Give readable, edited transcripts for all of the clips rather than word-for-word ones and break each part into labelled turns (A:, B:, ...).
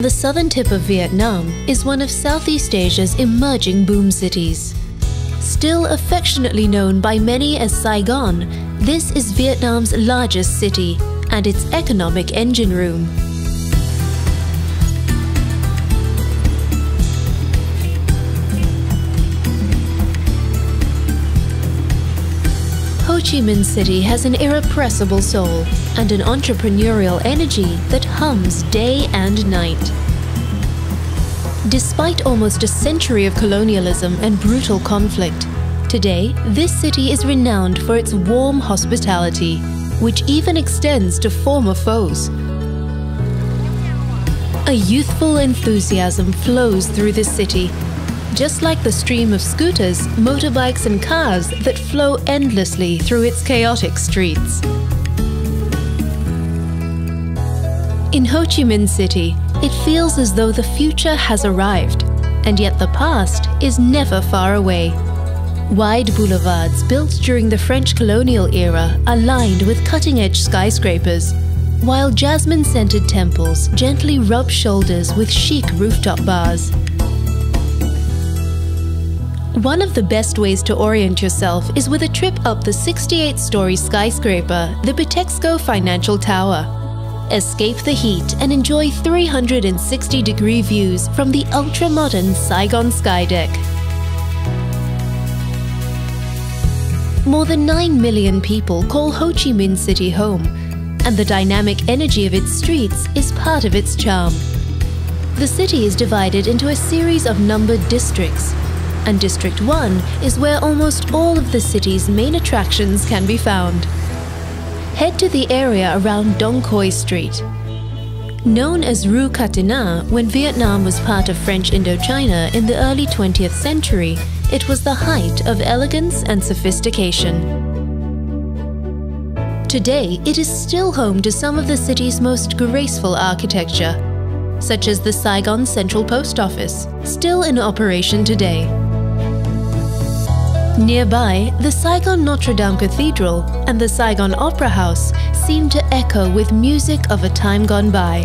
A: The southern tip of Vietnam is one of Southeast Asia's emerging boom cities. Still affectionately known by many as Saigon, this is Vietnam's largest city and its economic engine room. Ho Chi Minh City has an irrepressible soul and an entrepreneurial energy that hums day and night. Despite almost a century of colonialism and brutal conflict, today this city is renowned for its warm hospitality, which even extends to former foes. A youthful enthusiasm flows through the city, just like the stream of scooters, motorbikes and cars that flow endlessly through its chaotic streets. In Ho Chi Minh City, it feels as though the future has arrived, and yet the past is never far away. Wide boulevards built during the French colonial era are lined with cutting-edge skyscrapers, while jasmine-scented temples gently rub shoulders with chic rooftop bars. One of the best ways to orient yourself is with a trip up the 68-story skyscraper, the Bitexco Financial Tower. Escape the heat and enjoy 360-degree views from the ultra-modern Saigon Skydeck. More than 9 million people call Ho Chi Minh City home, and the dynamic energy of its streets is part of its charm. The city is divided into a series of numbered districts, and District 1 is where almost all of the city's main attractions can be found. Head to the area around Dong Quai Street. Known as Rue Catinat when Vietnam was part of French Indochina in the early 20th century, it was the height of elegance and sophistication. Today, it is still home to some of the city's most graceful architecture, such as the Saigon Central Post Office, still in operation today. Nearby, the Saigon Notre Dame Cathedral and the Saigon Opera House seem to echo with music of a time gone by,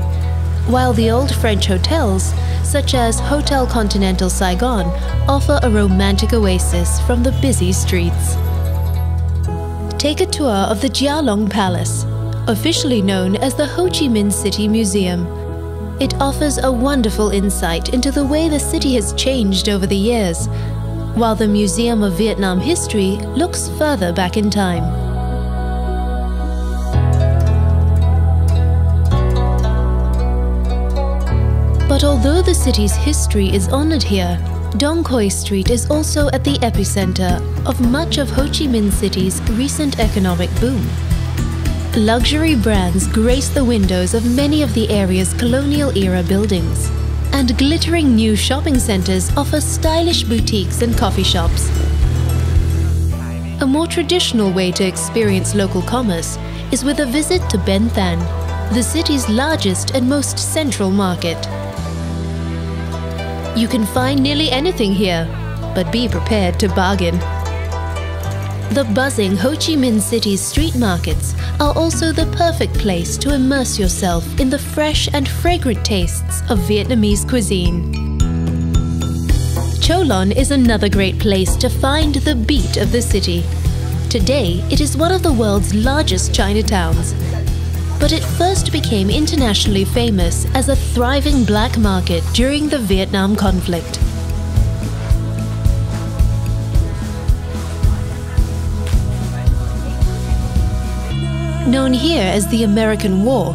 A: while the old French hotels, such as Hotel Continental Saigon, offer a romantic oasis from the busy streets. Take a tour of the Gia Long Palace, officially known as the Ho Chi Minh City Museum. It offers a wonderful insight into the way the city has changed over the years, while the Museum of Vietnam History looks further back in time. But although the city's history is honored here, Dong Quai Street is also at the epicenter of much of Ho Chi Minh City's recent economic boom. Luxury brands grace the windows of many of the area's colonial-era buildings, and glittering new shopping centers offer stylish boutiques and coffee shops. A more traditional way to experience local commerce is with a visit to Ben Thanh, the city's largest and most central market. You can find nearly anything here, but be prepared to bargain. The buzzing Ho Chi Minh City's street markets are also the perfect place to immerse yourself in the fresh and fragrant tastes of Vietnamese cuisine. Cho Lon is another great place to find the beat of the city. Today, it is one of the world's largest Chinatowns, but it first became internationally famous as a thriving black market during the Vietnam conflict. Known here as the American War,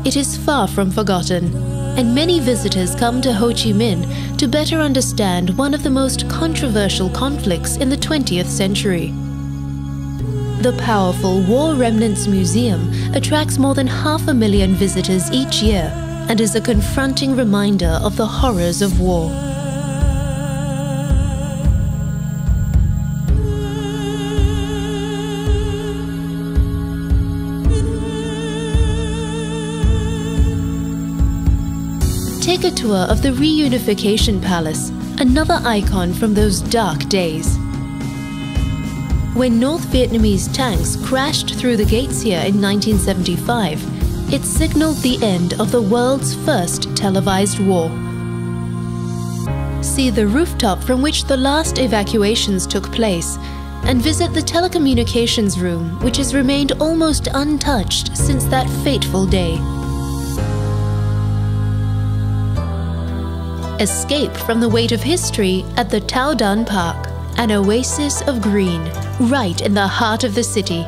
A: it is far from forgotten, and many visitors come to Ho Chi Minh to better understand one of the most controversial conflicts in the 20th century. The powerful War Remnants Museum attracts more than 500,000 visitors each year and is a confronting reminder of the horrors of war. Take a tour of the Reunification Palace, another icon from those dark days. When North Vietnamese tanks crashed through the gates here in 1975, it signaled the end of the world's first televised war. See the rooftop from which the last evacuations took place, and visit the telecommunications room, which has remained almost untouched since that fateful day. Escape from the weight of history at the Tao Dan Park, an oasis of green, right in the heart of the city.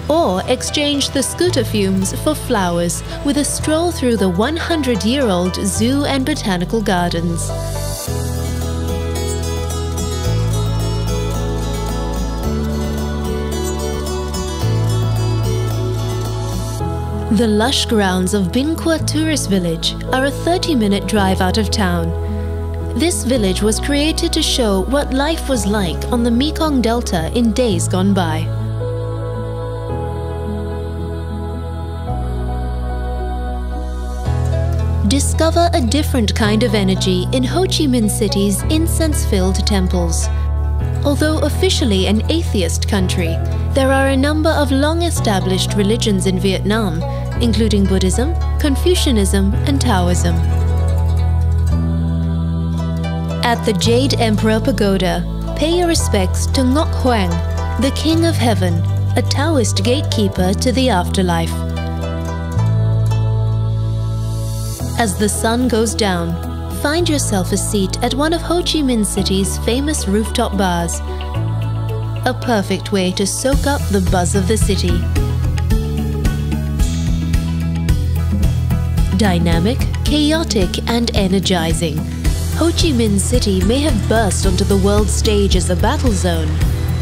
A: Or exchange the scooter fumes for flowers with a stroll through the 100-year-old zoo and botanical gardens. The lush grounds of Bin Qua Tourist Village are a 30-minute drive out of town. This village was created to show what life was like on the Mekong Delta in days gone by. Discover a different kind of energy in Ho Chi Minh City's incense-filled temples. Although officially an atheist country, there are a number of long-established religions in Vietnam, including Buddhism, Confucianism, and Taoism. At the Jade Emperor Pagoda, pay your respects to Ngoc Hoang, the King of Heaven, a Taoist gatekeeper to the afterlife. As the sun goes down, find yourself a seat at one of Ho Chi Minh City's famous rooftop bars. A perfect way to soak up the buzz of the city. Dynamic, chaotic, and energizing, Ho Chi Minh City may have burst onto the world stage as a battle zone,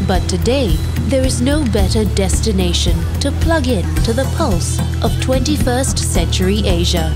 A: but today there is no better destination to plug in to the pulse of 21st century Asia.